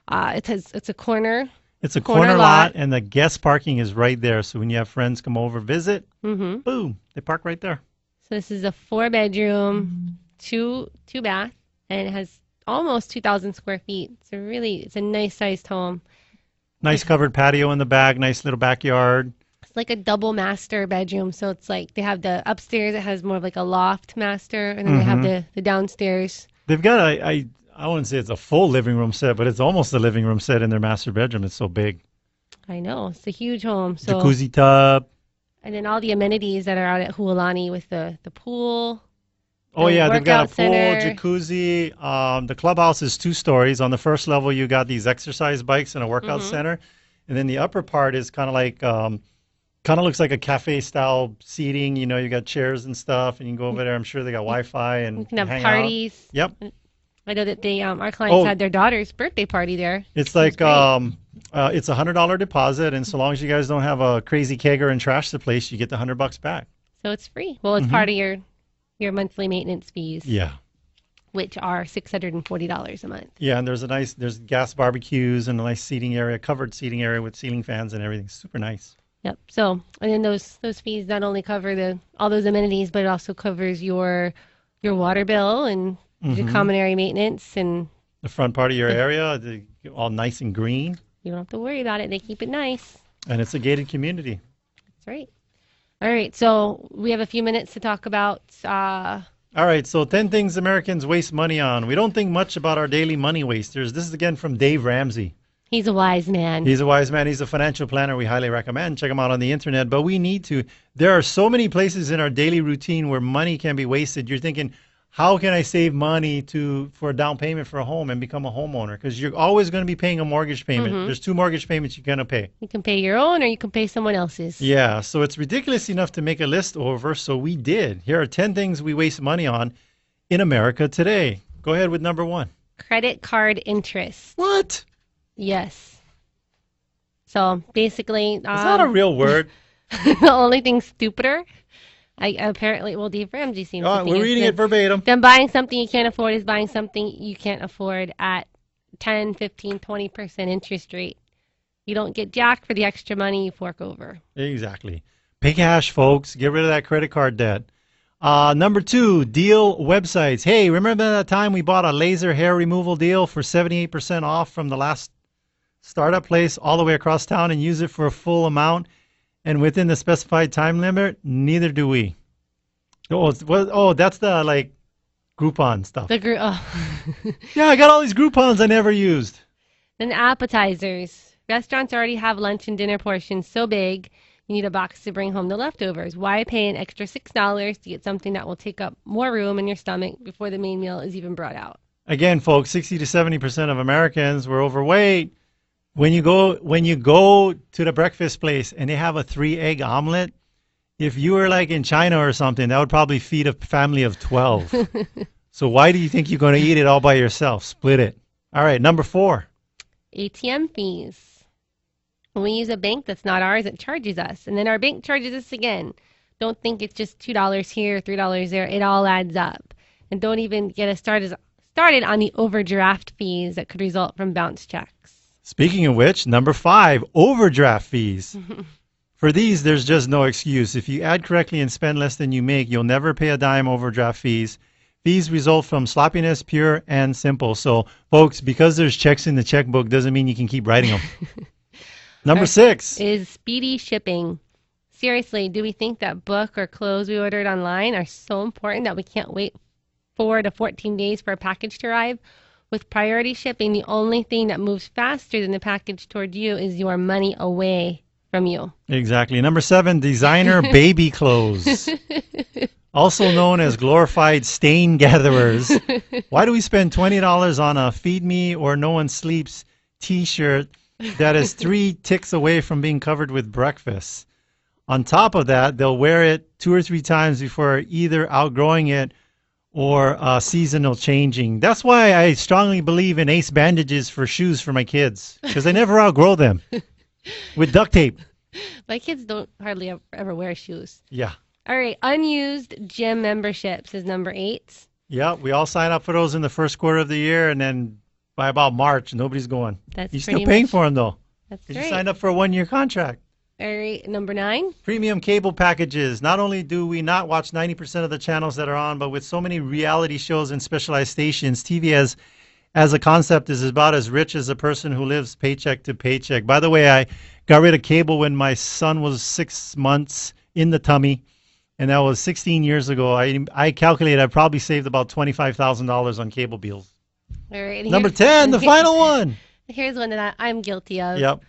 It's a corner. It's a corner lot, and the guest parking is right there. So when you have friends come over visit, boom, they park right there. So this is a 4-bedroom, two bath, and it has almost 2,000 square feet. It's a nice sized home. Nice covered patio in the back. Nice little backyard. It's like a double master bedroom. So it's like they have the upstairs. It has more of like a loft master, and then they have the downstairs. They've got I wouldn't say it's a full living room set, but it's almost a living room set in their master bedroom. It's so big. I know. It's a huge home. So, jacuzzi tub. And then all the amenities that are out at Hu'elani with the pool. Oh, yeah. They've got a pool, center. jacuzzi. The clubhouse is 2 stories. On the first level, you got these exercise bikes and a workout center. And then the upper part is kind of like, looks like a cafe-style seating. You know, you got chairs and stuff, and you can go over there. I'm sure they got Wi-Fi and you can have hang parties. Out. Yep. I know that our clients had their daughter's birthday party there. It's like it's a $100 deposit, and so long as you guys don't have a crazy kegger and trash the place, you get the $100 back. So it's free. Well, it's part of your monthly maintenance fees. Yeah. Which are $640 a month. Yeah, and there's gas barbecues and a nice seating area, covered seating area with ceiling fans and everything. Super nice. Yep. So, and then those fees not only cover all those amenities, but it also covers your water bill and your common area maintenance and the front part of your area, all nice and green. You don't have to worry about it. They keep it nice. And it's a gated community. That's right. All right. So we have a few minutes to talk about. All right. So 10 things Americans waste money on. We don't think much about our daily money wasters. This is again from Dave Ramsey. He's a wise man. He's a wise man. He's a financial planner. We highly recommend. Check him out on the internet. But we need to. There are so many places in our daily routine where money can be wasted. You're thinking, how can I save money for a down payment for a home and become a homeowner? Because you're always going to be paying a mortgage payment. There's 2 mortgage payments you're going to pay. You can pay your own or you can pay someone else's. Yeah, so it's ridiculous enough to make a list over, so we did. Here are 10 things we waste money on in America today. Go ahead with number 1. Credit card interest. What? Yes. So basically... Is that a real word? The only thing stupider Dave Ramsey seems to think we're reading it verbatim. Then buying something you can't afford is buying something you can't afford at 10, 15, 20% interest rate. You don't get jack for the extra money you fork over. Exactly. Pay cash, folks. Get rid of that credit card debt. Number 2, deal websites. Hey, remember that time we bought a laser hair removal deal for 78% off from the last startup place all the way across town and use it for a full amount and within the specified time limit? Neither do we. That's the Groupon stuff. Yeah, I got all these Groupons I never used. Then appetizers. Restaurants already have lunch and dinner portions so big you need a box to bring home the leftovers. Why pay an extra $6 to get something that will take up more room in your stomach before the main meal is even brought out? Again, folks, 60 to 70% of Americans were overweight. When you go to the breakfast place and they have a 3-egg omelet, if you were like in China or something, that would probably feed a family of 12. So why do you think you're going to eat it all by yourself? Split it. All right, number 4. ATM fees. When we use a bank that's not ours, it charges us. And then our bank charges us again. Don't think it's just $2 here, $3 there. It all adds up. And don't even get us started on the overdraft fees that could result from bounce checks. Speaking of which, number 5, overdraft fees. For these, there's just no excuse. If you add correctly and spend less than you make, you'll never pay a dime overdraft fees. Fees result from sloppiness, pure and simple. So, folks, because there's checks in the checkbook doesn't mean you can keep writing them. Number 6 is speedy shipping. Seriously, do we think that book or clothes we ordered online are so important that we can't wait 4 to 14 days for a package to arrive? With priority shipping, the only thing that moves faster than the package toward you is your money away from you. Exactly. Number 7, designer baby clothes. Also known as glorified stain gatherers. Why do we spend $20 on a Feed Me or No One Sleeps t-shirt that is 3 ticks away from being covered with breakfast? On top of that, they'll wear it 2 or 3 times before either outgrowing it or seasonal changing. That's why I strongly believe in ace bandages for shoes for my kids, because I never outgrow them with duct tape. My kids don't hardly ever wear shoes. Yeah. All right, unused gym memberships is number 8. Yeah, we all sign up for those in the first quarter of the year, and then by about March, nobody's going. You're still paying for them, though. That's right. You signed up for a 1-year contract. All right, number 9. Premium cable packages. Not only do we not watch 90% of the channels that are on, but with so many reality shows and specialized stations, TV as a concept is about as rich as a person who lives paycheck to paycheck. By the way, I got rid of cable when my son was 6 months in the tummy, and that was 16 years ago. I calculated I probably saved about $25,000 on cable bills. All right. Number 10, the final one. Here's one that I'm guilty of. Yep.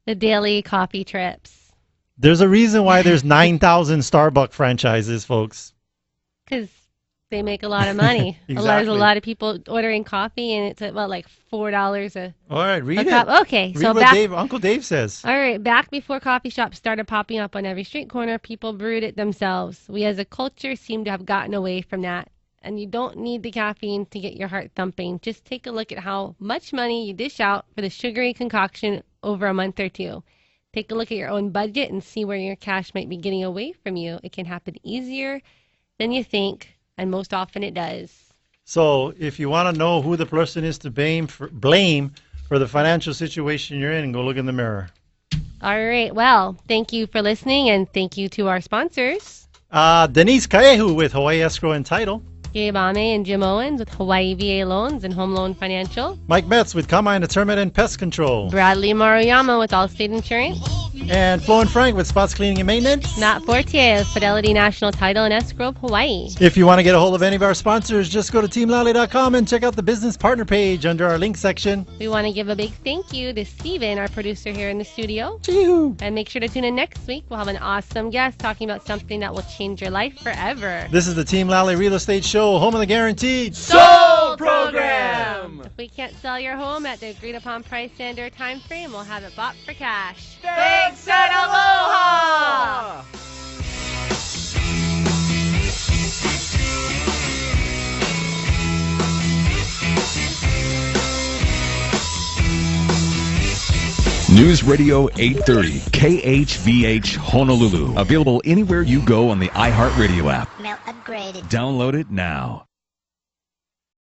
The daily coffee trips. There's a reason why there's 9,000 Starbucks franchises, folks. Because they make a lot of money. Exactly. There's a lot of people ordering coffee, and it's like $4 a All right, read it. Okay, read so what Uncle Dave says. All right, back before coffee shops started popping up on every street corner, people brewed it themselves. We as a culture seem to have gotten away from that. And you don't need the caffeine to get your heart thumping. Just take a look at how much money you dish out for the sugary concoction over a month or 2. Take a look at your own budget and see where your cash might be getting away from you. It can happen easier than you think, and most often it does. So if you want to know who the person is to blame for the financial situation you're in, go look in the mirror. All right. Well, thank you for listening, and thank you to our sponsors. Denise Kaehu with Hawaii Escrow and Title. Gabe Ame and Jim Owens with Hawaii VA Loans and Home Loan Financial. Mike Metz with Combine Determinant and Pest Control. Bradley Maruyama with Allstate Insurance. And Flo and Frank with Spots Cleaning and Maintenance. Matt Fortier of Fidelity National Title and Escrow of Hawaii. If you want to get a hold of any of our sponsors, just go to teamlally.com and check out the business partner page under our link section. We want to give a big thank you to Steven, our producer here in the studio. Chee-hoo. And make sure to tune in next week. We'll have an awesome guest talking about something that will change your life forever. This is the Team Lally Real Estate Show, home of the guaranteed Sold Program. If we can't sell your home at the agreed upon price and or time frame, we'll have it bought for cash. Thanks and aloha! News Radio 830, KHVH Honolulu. Available anywhere you go on the iHeartRadio app. Mail upgraded. Download it now.